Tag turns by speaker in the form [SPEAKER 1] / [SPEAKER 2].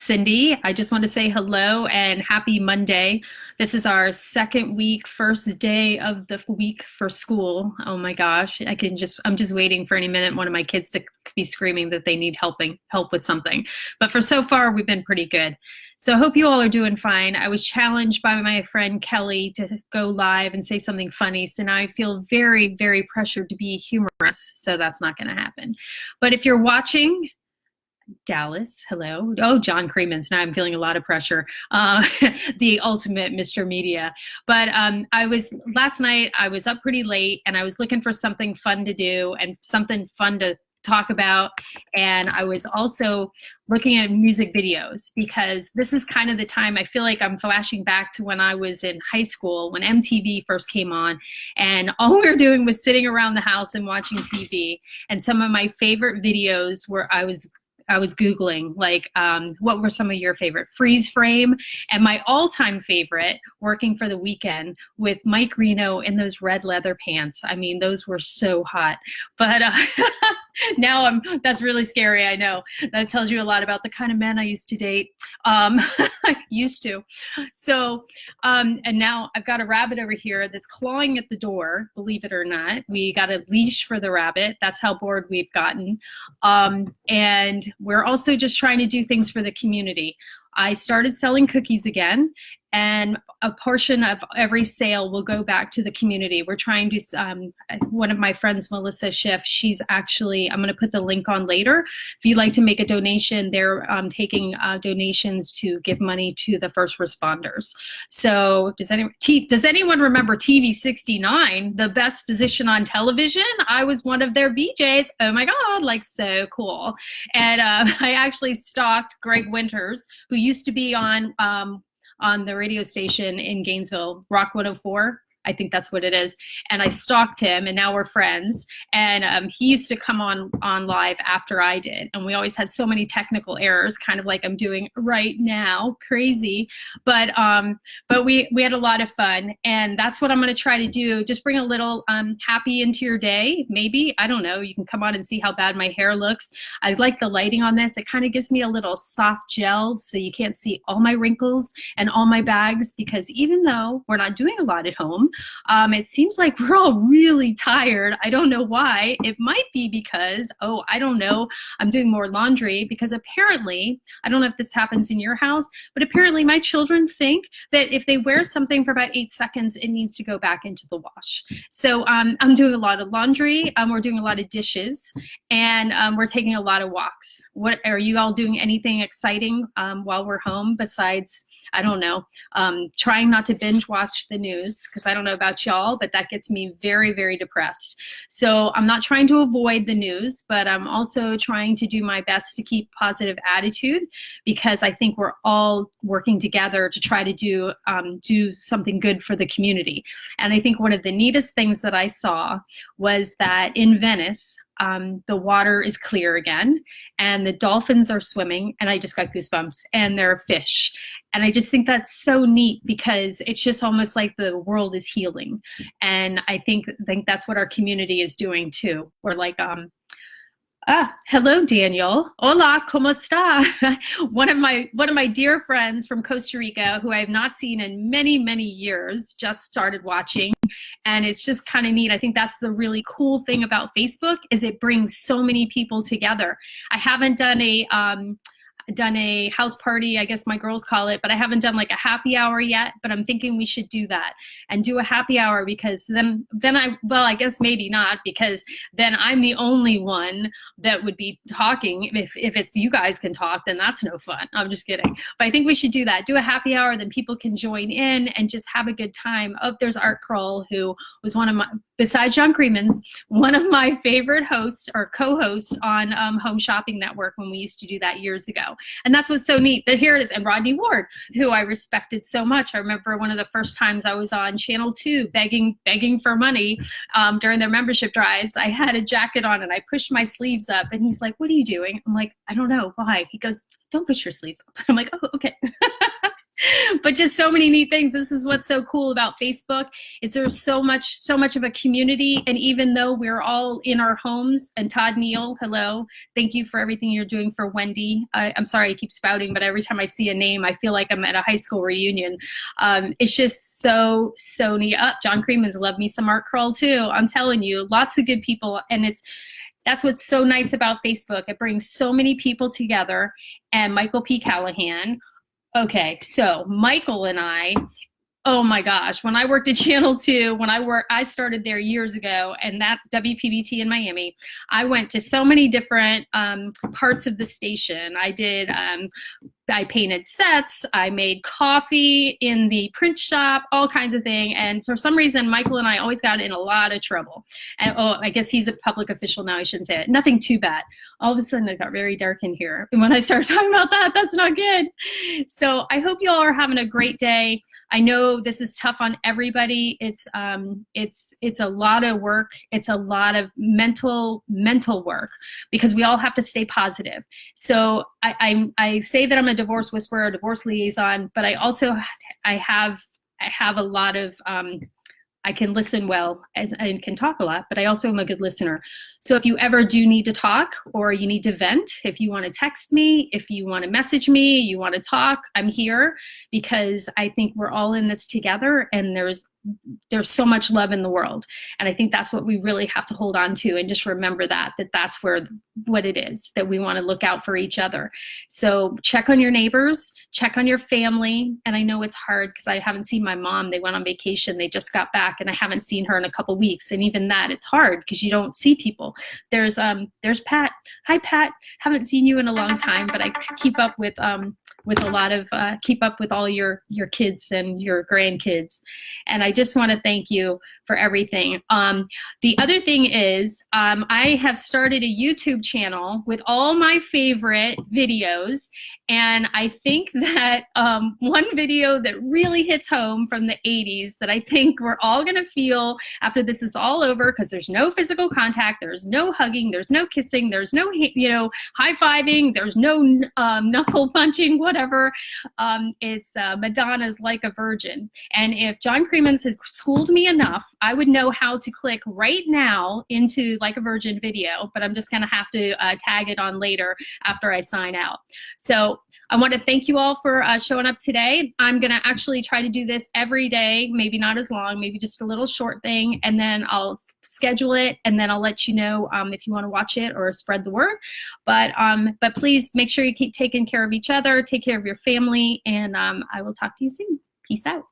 [SPEAKER 1] Cindy. I just want to say hello and happy Monday. This is our second week, first day of the week for school. Oh my gosh, I'm just waiting for any minute one of my kids to be screaming that they need help with something. But for so far, we've been pretty good. So I hope you all are doing fine. I was challenged by my friend Kelly to go live and say something funny. So now I feel very, very pressured to be humorous. So that's not going to happen. But if you're watching, Dallas, hello. Oh, John Creemans. Now I'm feeling a lot of pressure. The ultimate Mr. Media. But last night, I was up pretty late and I was looking for something fun to do and something fun to talk about. And I was also looking at music videos because this is kind of the time I feel like I'm flashing back to when I was in high school, when MTV first came on, and all we were doing was sitting around the house and watching TV. And some of my favorite videos were I was Googling, like, what were some of your favorite? Freeze Frame, and my all-time favorite, Working for the Weekend, with Mike Reno in those red leather pants. I mean, those were so hot. But now that's really scary, I know. That tells you a lot about the kind of men I used to date. Used to. So, and now I've got a rabbit over here that's clawing at the door, believe it or not. We got a leash for the rabbit. That's how bored we've gotten. And we're also just trying to do things for the community. I started selling cookies again, and a portion of every sale will go back to the community. We're trying to, one of my friends, Melissa Schiff, she's actually, I'm going to put the link on later. If you'd like to make a donation, they're taking donations to give money to the first responders. So does anyone remember TV 69, the best position on television? I was one of their VJs. Oh my God, like so cool. And I actually stalked Greg Winters, who used to be on the radio station in Gainesville, Rock 104. I think that's what it is. And I stalked him, and now we're friends. And he used to come on live after I did. And we always had so many technical errors, kind of like I'm doing right now, crazy. But we had a lot of fun. And that's what I'm going to try to do. Just bring a little happy into your day, maybe. I don't know. You can come on and see how bad my hair looks. I like the lighting on this. It kind of gives me a little soft gel so you can't see all my wrinkles and all my bags, because even though we're not doing a lot at home, it seems like we're all really tired. I don't know why. It might be because, I don't know, I'm doing more laundry, because apparently, I don't know if this happens in your house, but apparently my children think that if they wear something for about 8 seconds, it needs to go back into the wash. So I'm doing a lot of laundry. We're doing a lot of dishes, and we're taking a lot of walks. What are you all doing? Anything exciting while we're home besides, I don't know, trying not to binge watch the news, because I don't know about y'all, but that gets me very, very depressed. So I'm not trying to avoid the news, but I'm also trying to do my best to keep positive attitude, because I think we're all working together to try to do something good for the community. And I think one of the neatest things that I saw was that in Venice, the water is clear again, and the dolphins are swimming, and I just got goosebumps, and there are fish. And I just think that's so neat, because it's just almost like the world is healing. And I think that's what our community is doing too. We're like, hello, Daniel. Hola, ¿cómo está? One of my dear friends from Costa Rica, who I have not seen in many, many years, just started watching. And it's just kind of neat. I think that's the really cool thing about Facebook, is it brings so many people together. I haven't done a house party, I guess my girls call it, but I haven't done like a happy hour yet, but I'm thinking we should do that and do a happy hour, because then I guess maybe not, because then I'm the only one that would be talking. If it's you guys can talk, then that's no fun. I'm just kidding. But I think we should do that. Do a happy hour, then people can join in and just have a good time. Oh, there's Art Kroll, who was one of my, besides John Creemans, one of my favorite hosts or co-hosts on Home Shopping Network when we used to do that years ago. And that's what's so neat, that here it is. And Rodney Ward, who I respected so much. I remember one of the first times I was on Channel 2 begging for money during their membership drives. I had a jacket on and I pushed my sleeves up, and he's like, "What are you doing?" I'm like, "I don't know. Why?" He goes, "Don't push your sleeves up." I'm like, "Oh, okay." but just so many neat things. This is what's so cool about Facebook is there's so much of a community. And even though we're all in our homes, and Todd Neal, hello, thank you for everything you're doing for Wendy. I'm sorry I keep spouting, but every time I see a name, I feel like I'm at a high school reunion. It's just so neat. John Creeman's Love Me Some Art Curl too. I'm telling you, lots of good people. And that's what's so nice about Facebook. It brings so many people together. And Michael P. Callahan. Okay, so Michael and I, oh my gosh, when I worked at Channel 2, I started there years ago, and that WPBT in Miami, I went to so many different parts of the station. I painted sets, I made coffee in the print shop, all kinds of things. And for some reason, Michael and I always got in a lot of trouble. And I guess he's a public official now, I shouldn't say it. Nothing too bad. All of a sudden it got very dark in here. And when I started talking about that, that's not good. So I hope you all are having a great day. I know this is tough on everybody. It's a lot of work. It's a lot of mental work because we all have to stay positive. So I say that I'm a divorce whisperer, a divorce liaison, but I also have a lot of I can listen well and can talk a lot, but I also am a good listener. So if you ever do need to talk or you need to vent, if you want to text me, if you want to message me, you want to talk, I'm here because I think we're all in this together and there's so much love in the world. And I think that's what we really have to hold on to and just remember that's what it is, that we want to look out for each other. So check on your neighbors, check on your family. And I know it's hard because I haven't seen my mom. They went on vacation. They just got back and I haven't seen her in a couple weeks. And even that, it's hard because you don't see people. There's Pat. Hi, Pat. Haven't seen you in a long time, but I keep up with a lot of keep up with all your kids and your grandkids. And I just want to thank you for everything. The other thing is I have started a YouTube channel with all my favorite videos. And I think that one video that really hits home from the 80s that I think we're all going to feel after this is all over, because there's no physical contact, there's no hugging, there's no kissing, there's no high-fiving, there's no knuckle punching, whatever. It's Madonna's Like a Virgin. And if John Creemans had schooled me enough, I would know how to click right now into Like a Virgin video, but I'm just going to have to tag it on later after I sign out. So I want to thank you all for showing up today. I'm going to actually try to do this every day, maybe not as long, maybe just a little short thing, and then I'll schedule it, and then I'll let you know if you want to watch it or spread the word. But please make sure you keep taking care of each other, take care of your family, and I will talk to you soon. Peace out.